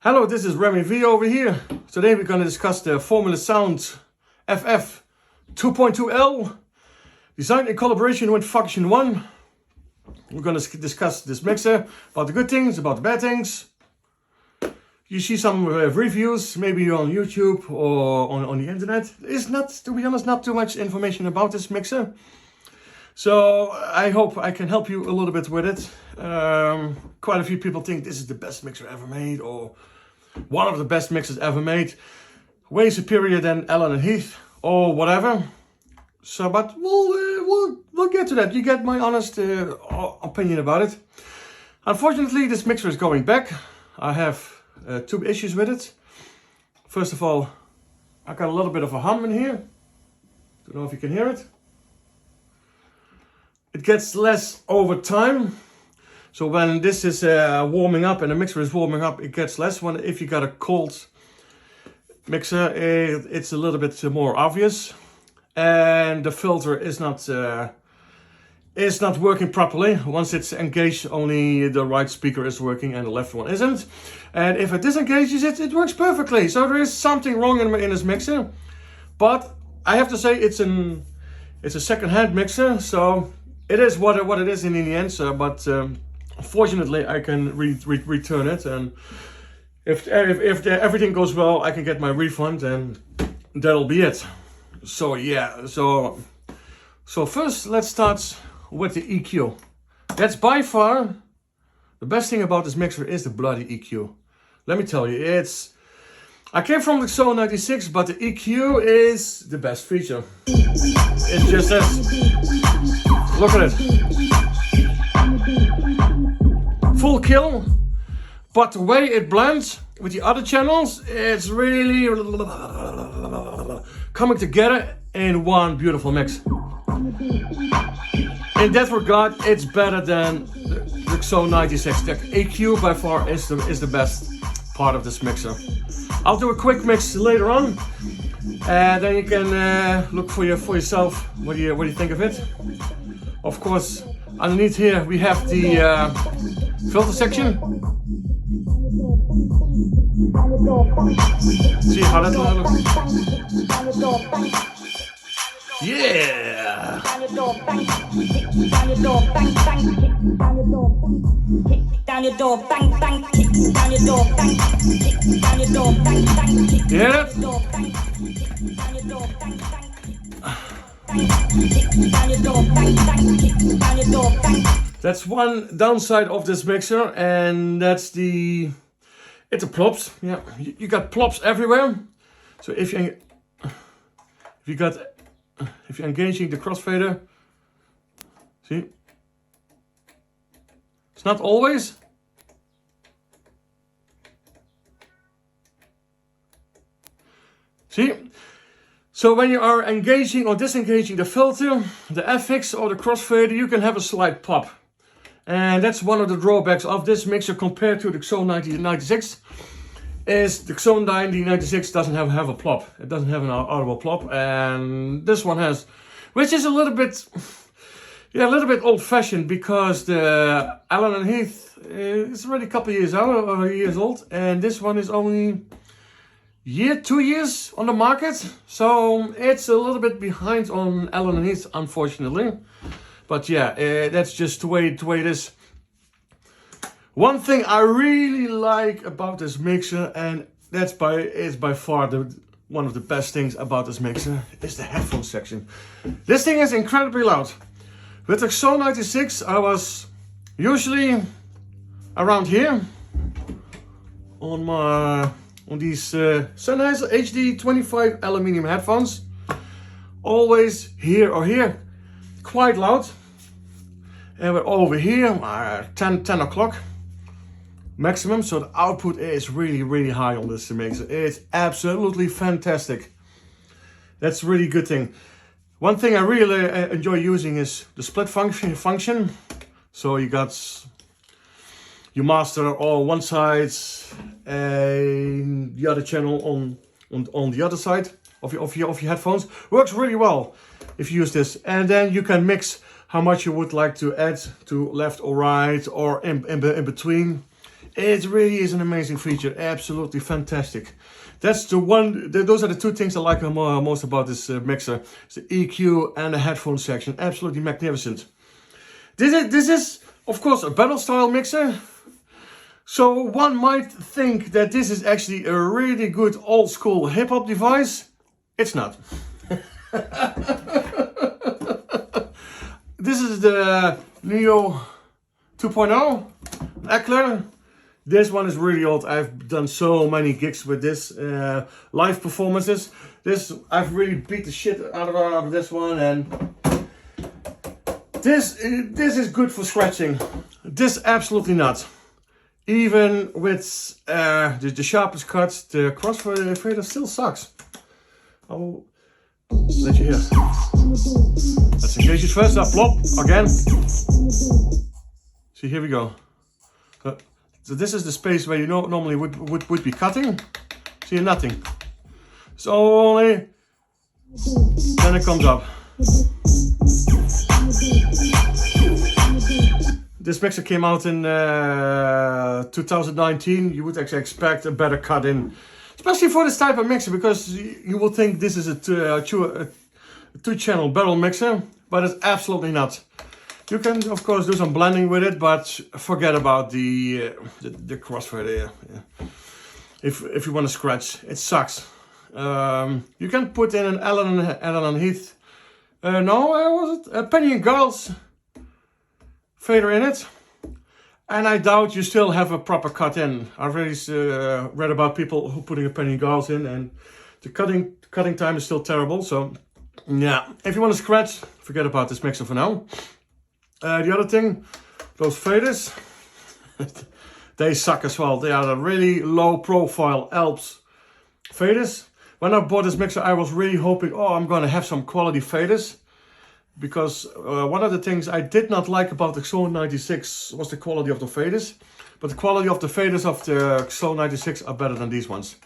Hello, this is Remi V over here. Today we're going to discuss the Formula Sound FF2.2L, designed in collaboration with Function 1. We're going to discuss this mixer, about the good things, about the bad things. You see some reviews, maybe on YouTube or on the internet. It's not, to be honest, not too much information about this mixer. So I hope I can help you a little bit with it. Quite a few people think this is the best mixer ever made, or one of the best mixers ever made, way superior than Allen and Heath or whatever. So, but we'll get to that. You get my honest opinion about it. Unfortunately, this mixer is going back. I have two issues with it. First of all, I got a little bit of a hum in here. Don't know if you can hear it. It gets less over time. So when this is warming up and the mixer is warming up, it gets less. If you got a cold mixer, it's a little bit more obvious. And the filter is not working properly. Once it's engaged, only the right speaker is working and the left one isn't. And if it disengages it, it works perfectly. So there is something wrong in this mixer. But I have to say it's a second-hand mixer, so it is what it is in the end. But fortunately, I can return it, and if everything goes well, I can get my refund, and that'll be it. So yeah, so first let's start with the EQ. That's by far the best thing about this mixer is the bloody EQ. Let me tell you, I came from the Xone 96, but the EQ is the best feature. It's just this. Look at it. Full kill, but the way it blends with the other channels, it's really coming together in one beautiful mix. In that regard, it's better than the Xone 96. The EQ by far is the best part of this mixer. I'll do a quick mix later on, and then you can look for yourself what do you think of it. Of course, underneath here we have the filter section. See how that looks? Yeah! You hear it? That's one downside of this mixer, and that's the plops. Yeah, you got plops everywhere. So if you're engaging the crossfader, see, it's not always. See. So when you are engaging or disengaging the filter, the FX or the crossfader, you can have a slight pop. And that's one of the drawbacks of this mixer compared to the Xone 96, is the Xone 96 doesn't have a plop. It doesn't have an audible plop, and this one has, which is a little bit old-fashioned, because the Allen and Heath is already a couple of years old, and this one is only 2 years on the market, so it's a little bit behind on Allen and Heath, unfortunately. But yeah, that's just the way it is. One thing I really like about this mixer, and is by far one of the best things about this mixer, is the headphone section. This thing is incredibly loud. With the Xone 96, I was usually around here on these Sennheiser HD25 aluminum headphones. Always here or here, quite loud. And we're over here, 10 o'clock maximum, so the output is really high on this mixer. It's absolutely fantastic. That's a really good thing. One thing I really enjoy using is the split function. So you master all one side and the other channel on the other side of your headphones. Works really well if you use this, and then you can mix how much you would like to add to left or right or in between. It really is an amazing feature, absolutely fantastic. That's the one. Those are the two things I like most about this mixer: it's the EQ and the headphone section. Absolutely magnificent. This is of course a battle style mixer. So one might think that this is actually a really good old school hip hop device. It's not. This is the Neo 2.0 Eckler. This one is really old. I've done so many gigs with this, live performances. I've really beat the shit out of this one, and this is good for scratching. This absolutely not. Even with the sharpest cuts, the crossfader still sucks. I'll let you hear. Let's engage it first. Up, plop again. See, here we go. So this is the space where you normally would be cutting. See, nothing. So only then it comes up. This mixer came out in 2019. You would actually expect a better cut in, especially for this type of mixer, because you would think this is a two-channel barrel mixer, but it's absolutely not. You can of course do some blending with it, but forget about the crossfader. Yeah. If you want to scratch, it sucks. You can put in an Allen Heath. Was it a Penny and Giles fader in it, and I doubt you still have a proper cut in. I've already read about people who putting a Penny and Giles in, and the cutting time is still terrible. So yeah, if you want to scratch, forget about this mixer for now. The other thing, those faders, they suck as well. They are the really low profile Alps faders. When I bought this mixer, I was really hoping, oh, I'm going to have some quality faders. Because one of the things I did not like about the Xone 96 was the quality of the faders. But the quality of the faders of the Xone 96 are better than these ones.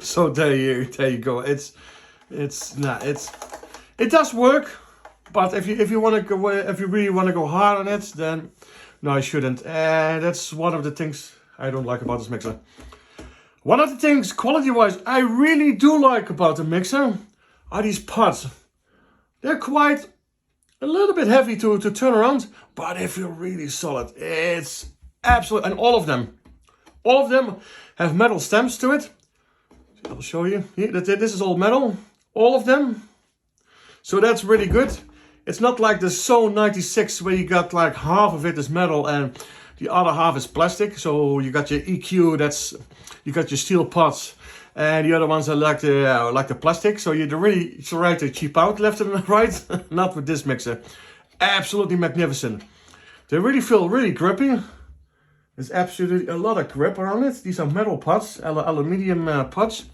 So there you go. It does work. But if you really want to go hard on it, then no, you shouldn't. And that's one of the things I don't like about this mixer. One of the things, quality-wise, I really do like about the mixer are these pods. They're quite a little bit heavy to turn around, but they feel really solid. It's absolute, and all of them have metal stamps to it. I'll show you. This is all metal, all of them. So that's really good. It's not like the Xone 96 where you got like half of it is metal and the other half is plastic. So you got your EQ, you got your steel pods, and the other ones are like the plastic. So you really try to cheap out left and right. Not with this mixer. Absolutely magnificent. They really feel really grippy. There's absolutely a lot of grip around it. These are metal pods, aluminium pods.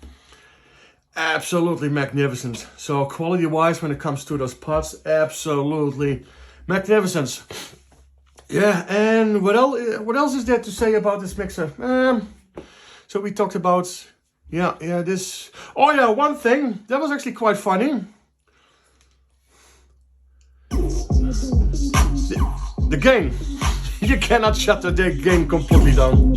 Absolutely magnificent. So quality wise, when it comes to those pods, absolutely magnificent. Yeah, and what else is there to say about this mixer? So we talked about this. Oh yeah, one thing that was actually quite funny. The gain. You cannot shut the gain completely down.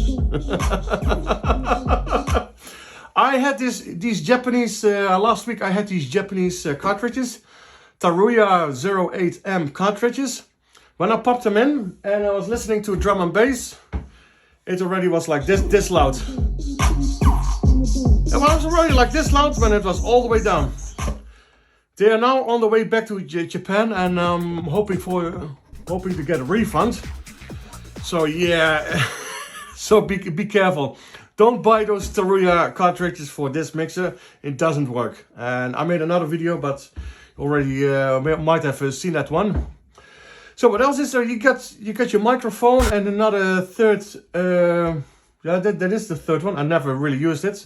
I had these Japanese, last week I had these Japanese cartridges, Taruya 08M cartridges. When I popped them in and I was listening to drum and bass, it already was like this loud. It was already like this loud when it was all the way down. They are now on the way back to Japan, and I'm hoping to get a refund. So yeah, so be careful. Don't buy those Taruya cartridges for this mixer. It doesn't work. And I made another video, but already might have seen that one. So what else is there? You got your microphone and another third. That is the third one. I never really used it.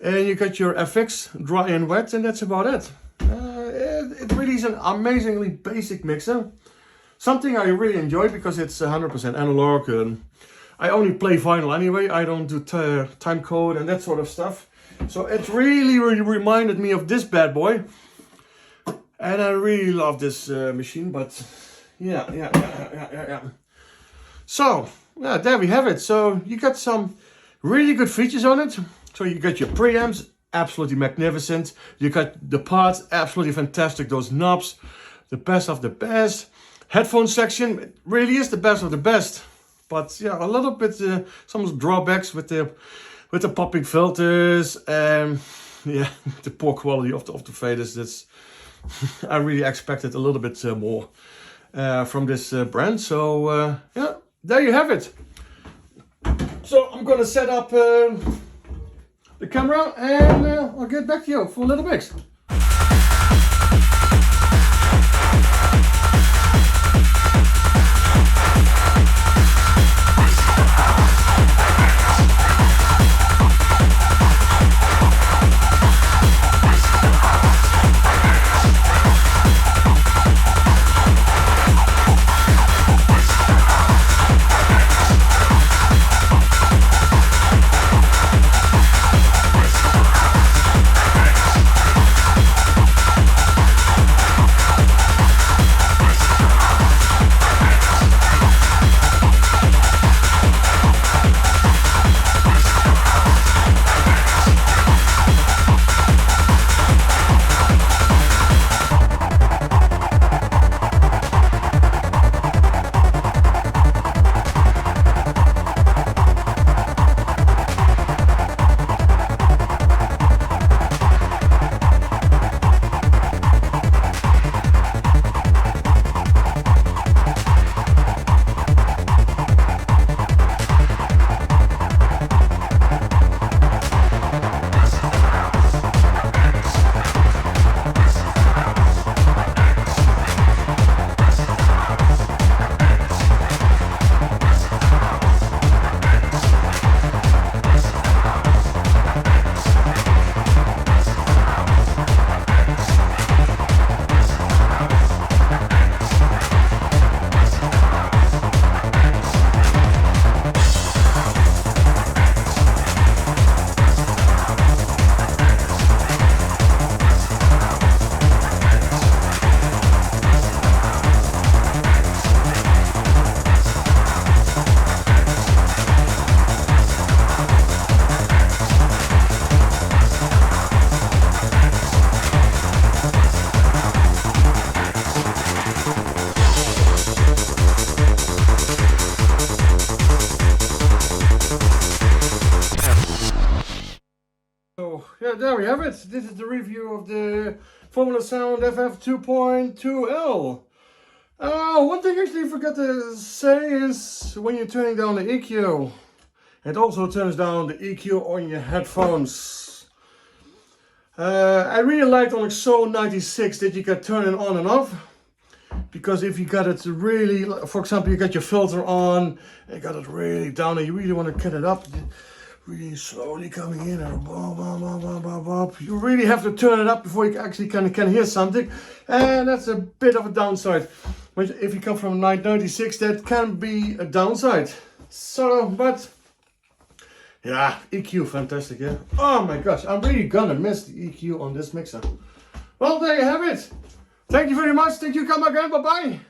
And you got your FX dry and wet, and that's about it. It really is an amazingly basic mixer. Something I really enjoy because it's 100% analog. And I only play vinyl anyway. I don't do time code and that sort of stuff. So it really reminded me of this bad boy. And I really love this machine. But yeah. So yeah, there we have it. So you got some really good features on it. So you got your preamps, absolutely magnificent. You got the parts, absolutely fantastic. Those knobs, the best of the best. Headphone section, it really is the best of the best. But yeah, a little bit some drawbacks with the popping filters. Yeah, the poor quality of the faders. That's I really expected a little bit more from this brand. So yeah, there you have it. So I'm gonna set up the camera and I'll get back to you for a little mix. So yeah, there we have it. This is the review of the Formula Sound FF2.2L. One thing I actually forgot to say is when you're turning down the EQ, it also turns down the EQ on your headphones. I really liked on XO 96 that you can turn it on and off. Because if you got it really, for example, you got your filter on, and you got it really down and you really want to cut it up, really slowly coming in and bop, bop, bop, bop, bop, bop. You really have to turn it up before you actually can hear something, and that's a bit of a downside. But if you come from 996, that can be a downside. So, but yeah, EQ fantastic, yeah. Oh my gosh, I'm really gonna miss the EQ on this mixer. Well, there you have it. Thank you very much. Thank you, come again. Bye bye.